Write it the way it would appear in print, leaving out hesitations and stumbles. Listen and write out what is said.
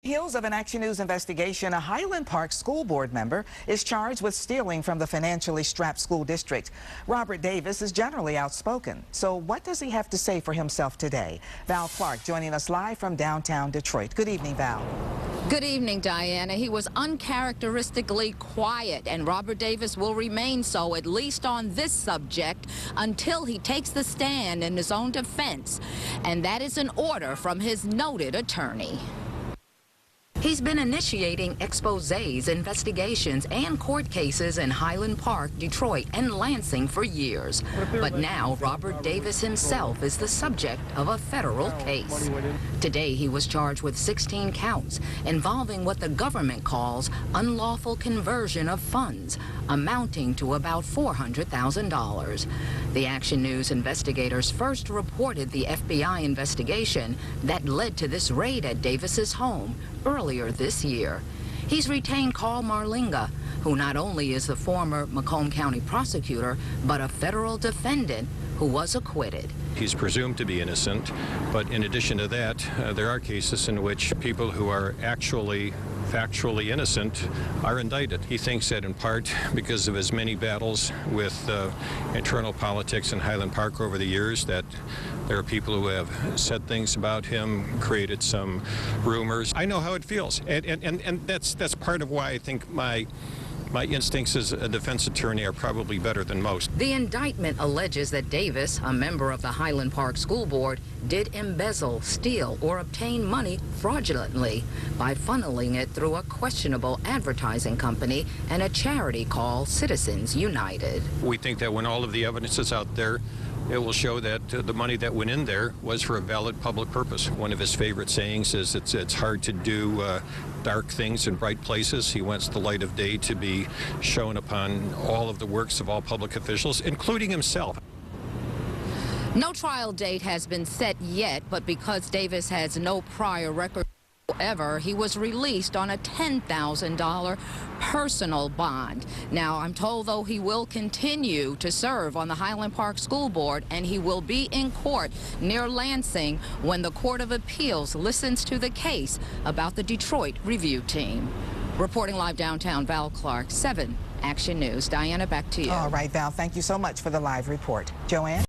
Heels of an Action News investigation, a Highland Park School Board member is charged with stealing from the financially strapped school district. Robert Davis is generally outspoken. So what does he have to say for himself today? Val Clark joining us live from downtown Detroit. Good evening, Val. Good evening, Diana. He was uncharacteristically quiet, and Robert Davis will remain so, at least on this subject, until he takes the stand in his own defense. And that is an order from his noted attorney. He's been initiating exposés, investigations, and court cases in Highland Park, Detroit, and Lansing for years. But now Robert Davis himself is the subject of a federal case. Today he was charged with 16 counts involving what the government calls unlawful conversion of funds, amounting to about $400,000. The Action News investigators first reported the FBI investigation that led to this raid at Davis's home earlier this year. He's retained Carl Marlinga, who not only is the former Macomb County prosecutor, but a federal defendant who was acquitted. He's presumed to be innocent, but in addition to that, there are cases in which people who are actually factually innocent are indicted. He thinks that in part because of his many battles with internal politics in Highland Park over the years, that there are people who have said things about him, created some rumors. I know how it feels, and that's part of why I think my instincts as a defense attorney are probably better than most. The indictment alleges that Davis, a member of the Highland Park School Board, did embezzle, steal, or obtain money fraudulently by funneling it through a questionable advertising company and a charity called Citizens United. We think that when all of the evidence is out there, it will show that the money that went in there was for a valid public purpose. One of his favorite sayings is it's hard to do dark things in bright places. He wants the light of day to be shown upon all of the works of all public officials, including himself. No trial date has been set yet, but because Davis has no prior record ever, he was released on a $10,000 personal bond. Now, I'm told, though, he will continue to serve on the Highland Park School Board, and he will be in court near Lansing when the Court of Appeals listens to the case about the Detroit review team. Reporting live downtown, Val Clark, 7 Action News. Diana, back to you. All right, Val, thank you so much for the live report. Joanne?